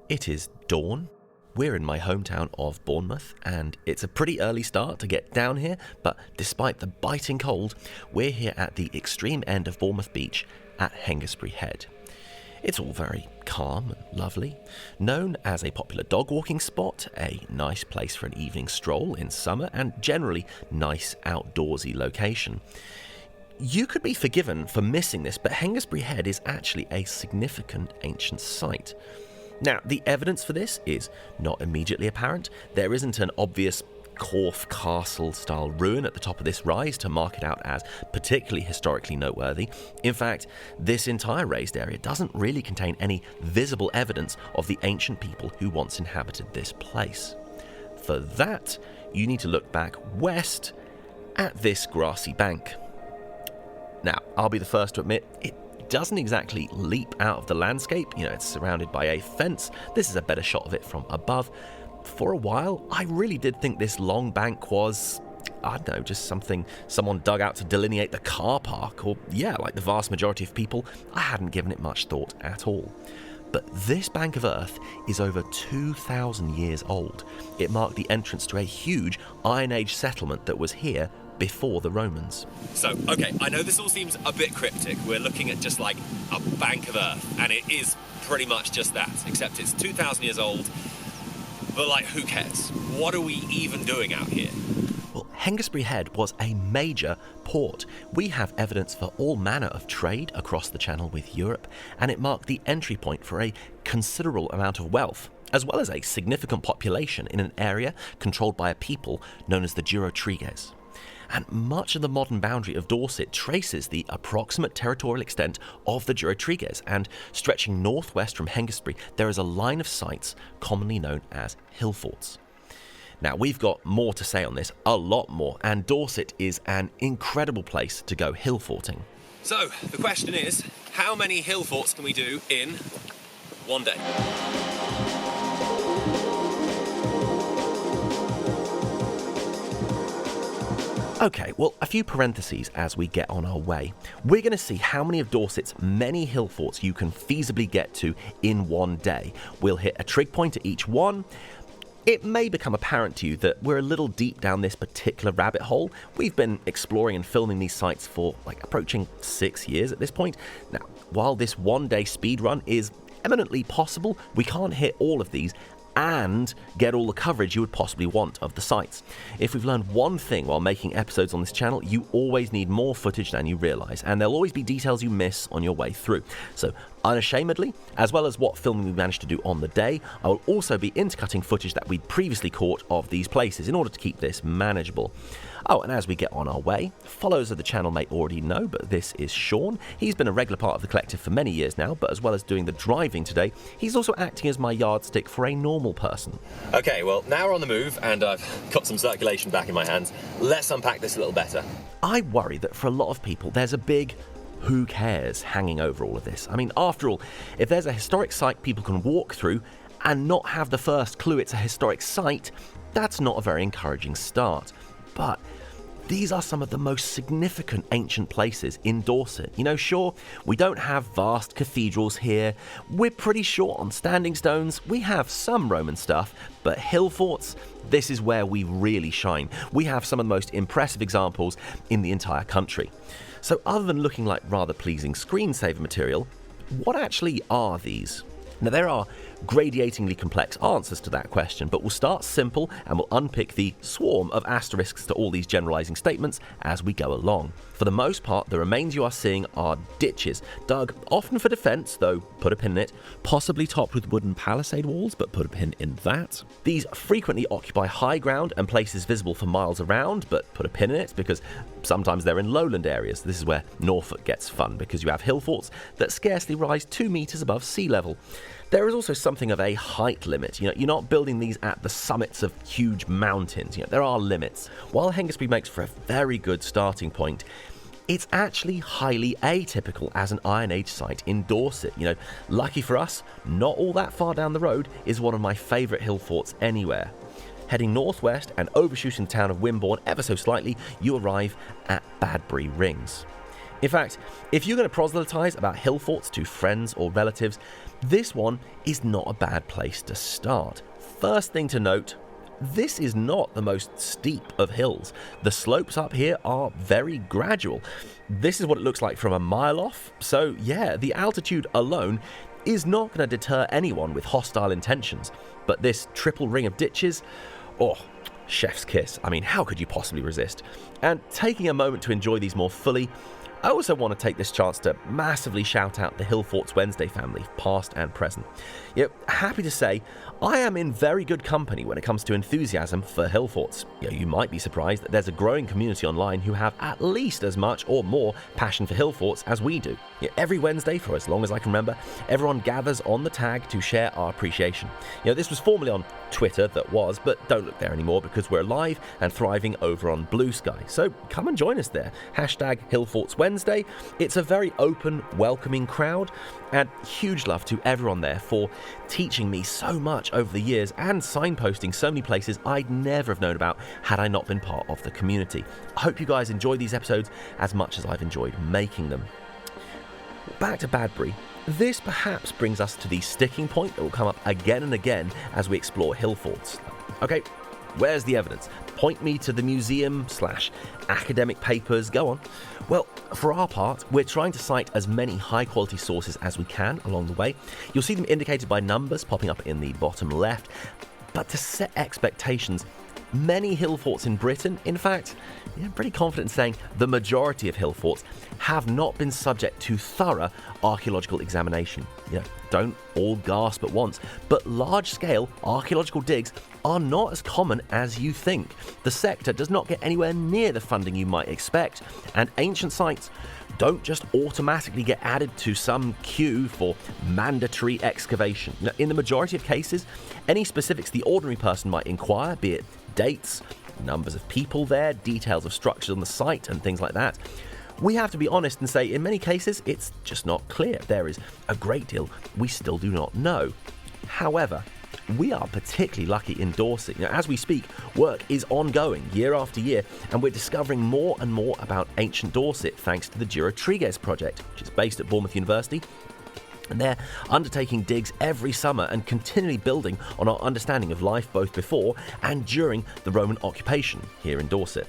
It is dawn. We're in my hometown of Bournemouth, and it's a pretty early start to get down here, but despite the biting cold, we're here at the extreme end of Bournemouth Beach at Hengistbury Head. It's all very calm and lovely, known as a popular dog walking spot, a nice place for an evening stroll in summer, and generally nice outdoorsy location. You could be forgiven for missing this, but Hengistbury Head is actually a significant ancient site. Now, the evidence for this is not immediately apparent. There isn't an obvious Corfe Castle-style ruin at the top of this rise to mark it out as particularly historically noteworthy. In fact, this entire raised area doesn't really contain any visible evidence of the ancient people who once inhabited this place. For that, you need to look back west at this grassy bank. Now, I'll be the first to admit, it doesn't exactly leap out of the landscape. It's surrounded by a fence. This is a better shot of it from above. For a while, I really did think this long bank was, I don't know, just something someone dug out to delineate the car park, or like the vast majority of people, I hadn't given it much thought at all. But this bank of earth is over 2,000 years old. It marked the entrance to a huge Iron Age settlement that was here before the Romans. So, okay, I know this all seems a bit cryptic. We're looking at just like a bank of earth, and it is pretty much just that, except it's 2,000 years old. But who cares? What are we even doing out here? Well, Hengistbury Head was a major port. We have evidence for all manner of trade across the Channel with Europe, and it marked the entry point for a considerable amount of wealth, as well as a significant population in an area controlled by a people known as the Durotriges. And much of the modern boundary of Dorset traces the approximate territorial extent of the Durotriges, and stretching northwest from Hengistbury, there is a line of sites commonly known as Hillforts. Now, we've got more to say on this, a lot more, and Dorset is an incredible place to go hillforting. So, the question is, how many hillforts can we do in one day? Okay, well, a few parentheses as we get on our way. We're going to see how many of Dorset's many hillforts you can feasibly get to in one day. We'll hit a trig point at each one. It may become apparent to you that we're a little deep down this particular rabbit hole. We've been exploring and filming these sites for approaching 6 years at this point. Now, while this one-day speed run is eminently possible, we can't hit all of these and get all the coverage you would possibly want of the sites. If we've learned one thing while making episodes on this channel, you always need more footage than you realise, and there'll always be details you miss on your way through. So, unashamedly, as well as what filming we managed to do on the day, I will also be intercutting footage that we'd previously caught of these places in order to keep this manageable. Oh, and as we get on our way, followers of the channel may already know, but this is Sean. He's been a regular part of the collective for many years now, but as well as doing the driving today, he's also acting as my yardstick for a normal person. Okay, well, now we're on the move, and I've got some circulation back in my hands. Let's unpack this a little better. I worry that for a lot of people, there's a big who cares hanging over all of this. I mean, after all, if there's a historic site people can walk through and not have the first clue it's a historic site, that's not a very encouraging start. But these are some of the most significant ancient places in Dorset. Sure, we don't have vast cathedrals here. We're pretty short on standing stones. We have some Roman stuff, but hillforts, this is where we really shine. We have some of the most impressive examples in the entire country. So other than looking like rather pleasing screensaver material, what actually are these? Now, there are gradatingly complex answers to that question, but we'll start simple and we'll unpick the swarm of asterisks to all these generalizing statements as we go along. For the most part, the remains you are seeing are ditches, dug often for defense, though put a pin in it, possibly topped with wooden palisade walls, but put a pin in that. These frequently occupy high ground and places visible for miles around, but put a pin in it because sometimes they're in lowland areas. This is where Norfolk gets fun, because you have hillforts that scarcely rise 2 meters above sea level. There is also something of a height limit. You're not building these at the summits of huge mountains. There are limits. While Hengistbury makes for a very good starting point, it's actually highly atypical as an Iron Age site in Dorset. Lucky for us, not all that far down the road is one of my favourite hillforts anywhere. Heading northwest and overshooting the town of Wimborne ever so slightly, you arrive at Badbury Rings. In fact, if you're going to proselytise about Hillforts to friends or relatives, this one is not a bad place to start. First thing to note, this is not the most steep of hills. The slopes up here are very gradual. This is what it looks like from a mile off, so yeah, the altitude alone is not going to deter anyone with hostile intentions. But this triple ring of ditches, oh, chef's kiss. I mean, how could you possibly resist? And taking a moment to enjoy these more fully, I also want to take this chance to massively shout out the Hillforts Wednesday family, past and present. Happy to say, I am in very good company when it comes to enthusiasm for Hillforts. You might be surprised that there's a growing community online who have at least as much or more passion for Hillforts as we do. Every Wednesday, for as long as I can remember, everyone gathers on the tag to share our appreciation. This was formerly on Twitter, but don't look there anymore because we're alive and thriving over on Blue Sky. So come and join us there. Hashtag Hillforts Wednesday. It's a very open, welcoming crowd, and huge love to everyone there for teaching me so much over the years and signposting so many places I'd never have known about had I not been part of the community. I hope you guys enjoy these episodes as much as I've enjoyed making them. Back to Badbury. This perhaps brings us to the sticking point that will come up again and again as we explore Hillforts. Okay, where's the evidence? Point me to the museum/academic papers, go on. Well, for our part, we're trying to cite as many high-quality sources as we can along the way. You'll see them indicated by numbers popping up in the bottom left. But to set expectations, many Hillforts in Britain, in fact, I'm pretty confident in saying the majority of Hillforts, have not been subject to thorough archaeological examination. Don't all gasp at once, but large-scale archaeological digs are not as common as you think. The sector does not get anywhere near the funding you might expect, and ancient sites don't just automatically get added to some queue for mandatory excavation. In the majority of cases, any specifics the ordinary person might inquire, be it dates, numbers of people there, details of structures on the site, and things like that, we have to be honest and say in many cases it's just not clear. There is a great deal we still do not know. However, we are particularly lucky in Dorset. As we speak, work is ongoing year after year, and we're discovering more and more about ancient Dorset thanks to the Durotriges project, which is based at Bournemouth University. And they're undertaking digs every summer and continually building on our understanding of life both before and during the Roman occupation here in Dorset.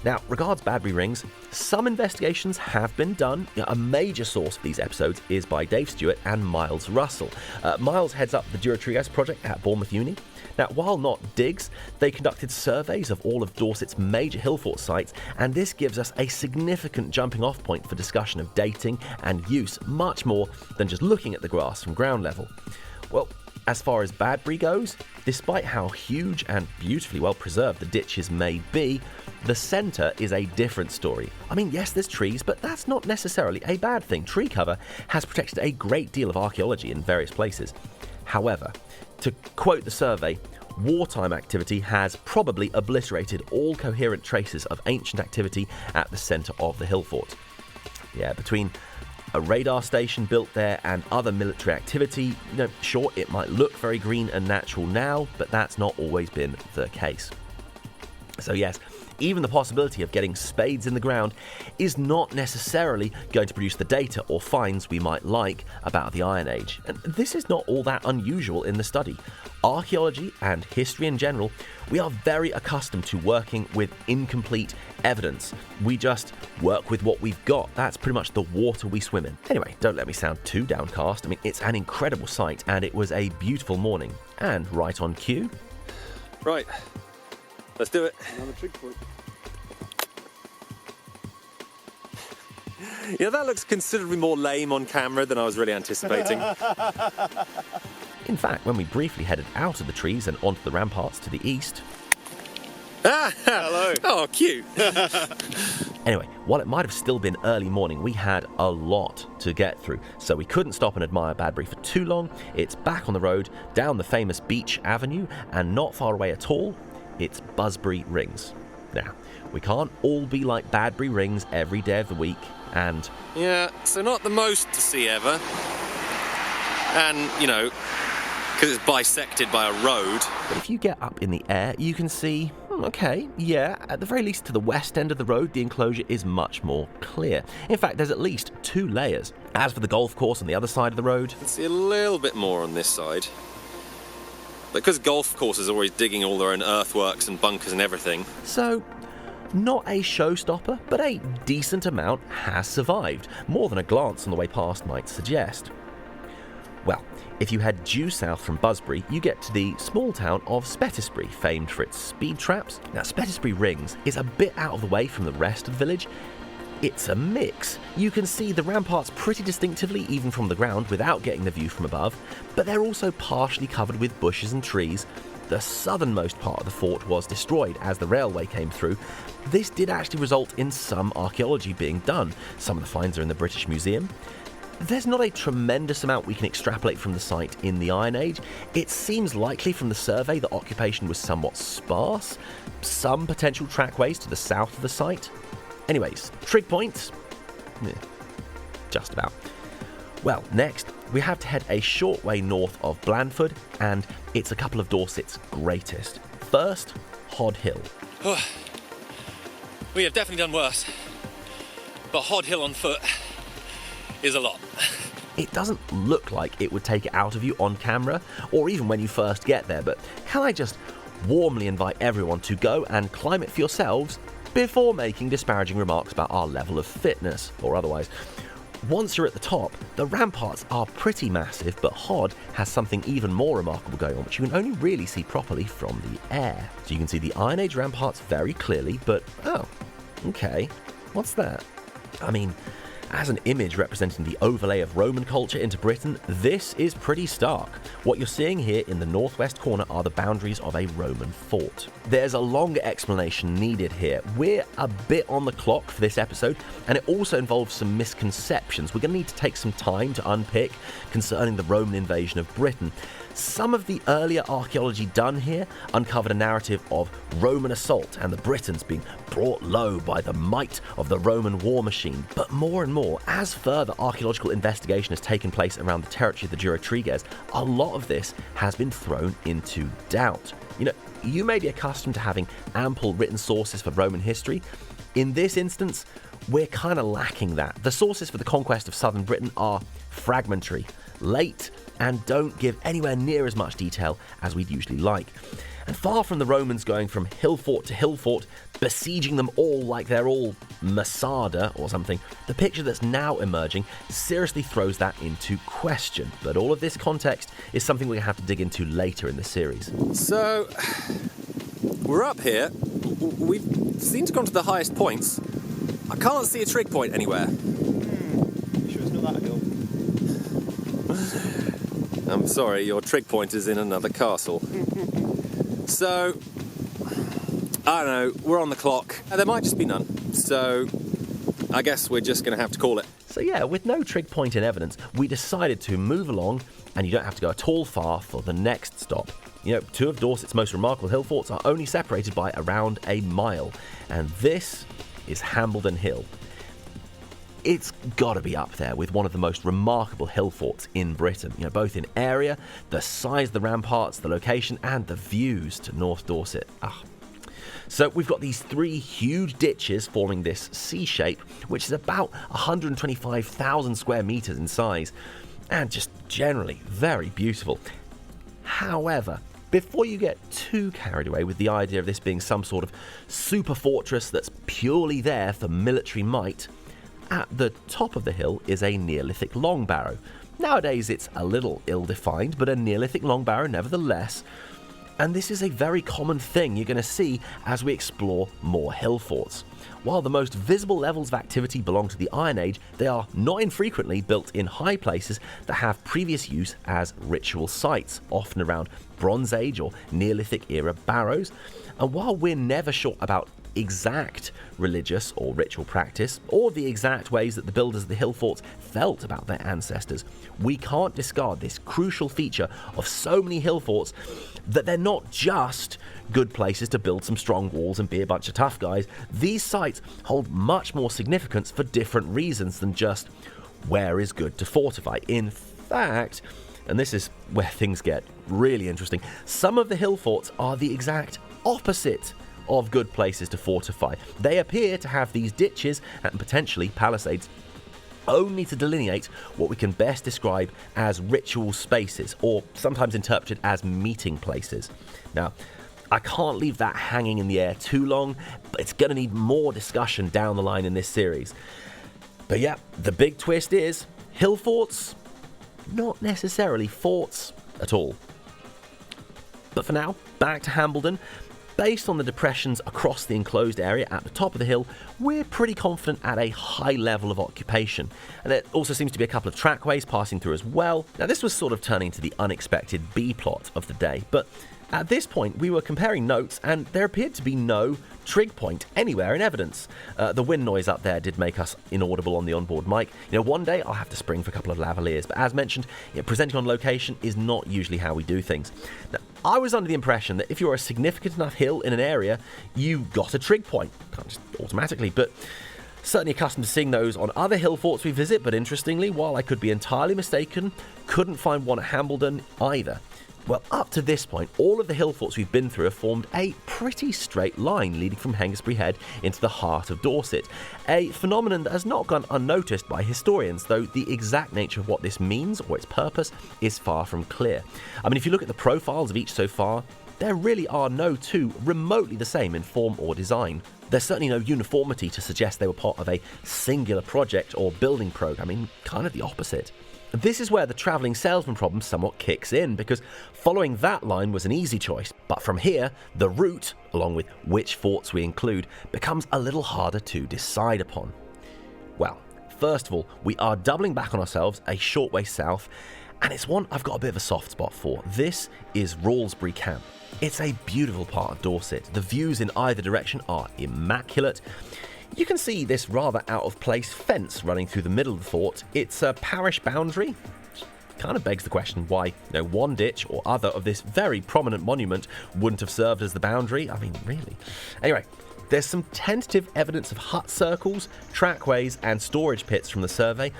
Now, regards Badbury rings, some investigations have been done. A major source for these episodes is by Dave Stewart and Miles Russell. Miles heads up the Durotriges project at Bournemouth Uni. Now, while not digs, they conducted surveys of all of Dorset's major Hillfort sites, and this gives us a significant jumping off point for discussion of dating and use, much more than just looking at the grass from ground level. Well, as far as Badbury goes, despite how huge and beautifully well preserved the ditches may be, the centre is a different story. I mean, yes, there's trees, but that's not necessarily a bad thing. Tree cover has protected a great deal of archaeology in various places. However, to quote the survey, wartime activity has probably obliterated all coherent traces of ancient activity at the centre of the Hillfort. Between a radar station built there and other military activity, sure, it might look very green and natural now, but that's not always been the case. So yes, even the possibility of getting spades in the ground is not necessarily going to produce the data or finds we might like about the Iron Age. And this is not all that unusual in the study. Archaeology and history in general, we are very accustomed to working with incomplete evidence. We just work with what we've got. That's pretty much the water we swim in. Anyway, don't let me sound too downcast. I mean, it's an incredible site and it was a beautiful morning. And right on cue. Right, let's do it. That looks considerably more lame on camera than I was really anticipating. In fact, when we briefly headed out of the trees and onto the ramparts to the east... Hello. Oh, cute. Anyway, while it might have still been early morning, we had a lot to get through, so we couldn't stop and admire Badbury for too long. It's back on the road, down the famous Beach Avenue, and not far away at all, it's Busbury Rings. Now, we can't all be like Badbury Rings every day of the week, and... Yeah, so not the most to see ever. And, because it's bisected by a road. But if you get up in the air, you can see, Okay, yeah, at the very least to the west end of the road, the enclosure is much more clear. In fact, there's at least 2 layers. As for the golf course on the other side of the road, You can see a little bit more on this side. Because golf courses are always digging all their own earthworks and bunkers and everything. so not a showstopper, but a decent amount has survived, more than a glance on the way past might suggest. Well, if you head due south from Busbury, you get to the small town of Spettisbury, famed for its speed traps. Now, Spettisbury Rings is a bit out of the way from the rest of the village. It's a mix. You can see the ramparts pretty distinctively even from the ground without getting the view from above, but they're also partially covered with bushes and trees. The southernmost part of the fort was destroyed as the railway came through. This did actually result in some archaeology being done. Some of the finds are in the British Museum. There's not a tremendous amount we can extrapolate from the site in the Iron Age. It seems likely from the survey that occupation was somewhat sparse. Some potential trackways to the south of the site. Anyways, trig points? Just about. Well, next, we have to head a short way north of Blandford, and it's a couple of Dorset's greatest. First, Hod Hill. We have definitely done worse. But Hod Hill on foot is a lot. It doesn't look like it would take it out of you on camera, or even when you first get there, but can I just warmly invite everyone to go and climb it for yourselves before making disparaging remarks about our level of fitness, or otherwise. Once you're at the top, the ramparts are pretty massive, but Hod has something even more remarkable going on, which you can only really see properly from the air. So you can see the Iron Age ramparts very clearly, but oh, okay, what's that? I mean, as an image representing the overlay of Roman culture into Britain, this is pretty stark. What you're seeing here in the northwest corner are the boundaries of a Roman fort. There's a longer explanation needed here. We're a bit on the clock for this episode, and it also involves some misconceptions we're going to need to take some time to unpick concerning the Roman invasion of Britain. Some of the earlier archaeology done here uncovered a narrative of Roman assault and the Britons being brought low by the might of the Roman war machine. But more and more, as further archaeological investigation has taken place around the territory of the Durotriges, a lot of this has been thrown into doubt. You know, you may be accustomed to having ample written sources for Roman history. In this instance, we're kind of lacking that. The sources for the conquest of southern Britain are fragmentary, late, and don't give anywhere near as much detail as we'd usually like. And far from the Romans going from hill fort to hill fort, besieging them all like they're all Masada or something, the picture that's now emerging seriously throws that into question. But all of this context is something we're going to have to dig into later in the series. So, we're up here. We've seemed to have gone to the highest points. I can't see a trig point anywhere. You sure it's not that hill? I'm sorry, your trig point is in another castle. So, I don't know, we're on the clock. There might just be none. So, I guess we're just going to have to call it. So yeah, with no trig point in evidence, we decided to move along, and you don't have to go at all far for the next stop. You know, 2 of Dorset's most remarkable hill forts are only separated by around a mile, and this is Hambledon Hill. It's got to be up there with one of the most remarkable hill forts in Britain, you know, both in area, the size of the ramparts, the location, and the views to North Dorset. So we've got these 3 huge ditches forming this C shape, which is about 125,000 square meters in size, and just generally very beautiful. However, before you get too carried away with the idea of this being some sort of super fortress that's purely there for military might, at the top of the hill is a Neolithic long barrow. Nowadays it's a little ill-defined, but a Neolithic long barrow nevertheless. And this is a very common thing you're going to see as we explore more hill forts. While the most visible levels of activity belong to the Iron Age, they are not infrequently built in high places that have previous use as ritual sites, often around Bronze Age or Neolithic era barrows. And while we're never sure about exact religious or ritual practice, or the exact ways that the builders of the hill forts felt about their ancestors, we can't discard this crucial feature of so many hill forts, that they're not just good places to build some strong walls and be a bunch of tough guys. These sites hold much more significance for different reasons than just where is good to fortify. In fact, and this is where things get really interesting, some of the hill forts are the exact opposite of good places to fortify. They appear to have these ditches and potentially palisades only to delineate what we can best describe as ritual spaces, or sometimes interpreted as meeting places. Now, I can't leave that hanging in the air too long, but it's going to need more discussion down the line in this series. But yeah, the big twist is Hillforts, not necessarily forts at all. But for now, back to Hambledon. Based on the depressions across the enclosed area at the top of the hill, we're pretty confident at a high level of occupation. And there also seems to be a couple of trackways passing through as well. Now, this was sort of turning to the unexpected B-plot of the day, but at this point we were comparing notes and there appeared to be no trig point anywhere in evidence. The wind noise up there did make us inaudible on the onboard mic. One day I'll have to spring for a couple of lavaliers, but as mentioned, presenting on location is not usually how we do things. Now, I was under the impression that if you're a significant enough hill in an area, you got a trig point, kind of just automatically, but certainly accustomed to seeing those on other hill forts we visit, but interestingly, while I could be entirely mistaken, couldn't find one at Hambledon either. Well, up to this point, all of the hill forts we've been through have formed a pretty straight line leading from Hengistbury Head into the heart of Dorset, a phenomenon that has not gone unnoticed by historians, though the exact nature of what this means or its purpose is far from clear. I mean, if you look at the profiles of each so far, there really are no two remotely the same in form or design. There's certainly no uniformity to suggest they were part of a singular project or building programme, kind of the opposite. This is where the travelling salesman problem somewhat kicks in, because following that line was an easy choice, but from here, the route, along with which forts we include, becomes a little harder to decide upon. Well, first of all, we are doubling back on ourselves a short way south, and it's one I've got a bit of a soft spot for. This is Rawlsbury Camp. It's a beautiful part of Dorset. The views in either direction are immaculate. You can see this rather out-of-place fence running through the middle of the fort. It's a parish boundary. Kind of begs the question why one ditch or other of this very prominent monument wouldn't have served as the boundary. I mean, really. Anyway, there's some tentative evidence of hut circles, trackways and storage pits from the survey,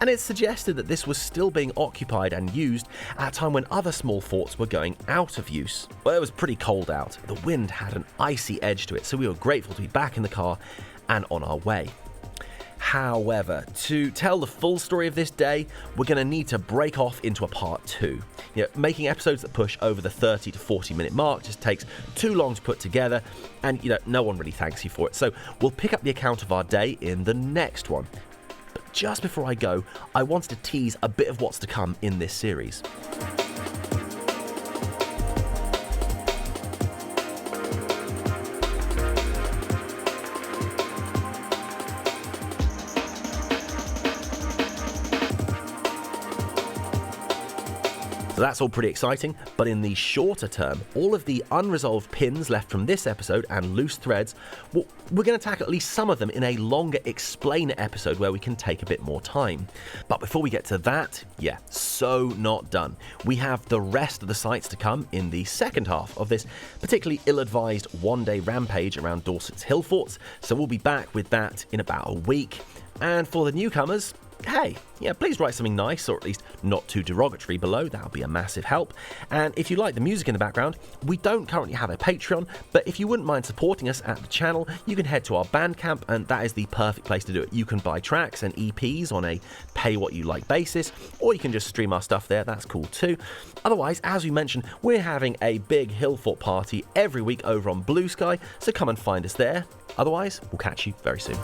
and it's suggested that this was still being occupied and used at a time when other small forts were going out of use. Well, it was pretty cold out. The wind had an icy edge to it, so we were grateful to be back in the car and on our way. However, to tell the full story of this day, we're going to need to break off into a part 2. Making episodes that push over the 30 to 40 minute mark just takes too long to put together, and no one really thanks you for it. So we'll pick up the account of our day in the next one. But just before I go, I wanted to tease a bit of what's to come in this series. So that's all pretty exciting, but in the shorter term, all of the unresolved pins left from this episode and loose threads, well, we're going to tackle at least some of them in a longer explainer episode where we can take a bit more time. But before we get to that, so not done. We have the rest of the sites to come in the second half of this particularly ill-advised one-day rampage around Dorsets Hillforts, so we'll be back with that in about a week. And for the newcomers, hey, please write something nice, or at least not too derogatory below. That would be a massive help. And if you like the music in the background, we don't currently have a Patreon, but if you wouldn't mind supporting us at the channel, you can head to our Bandcamp, and that is the perfect place to do it. You can buy tracks and EPs on a pay-what-you-like basis, or you can just stream our stuff there. That's cool too. Otherwise, as we mentioned, we're having a big Hillfort party every week over on Blue Sky, so come and find us there. Otherwise, we'll catch you very soon.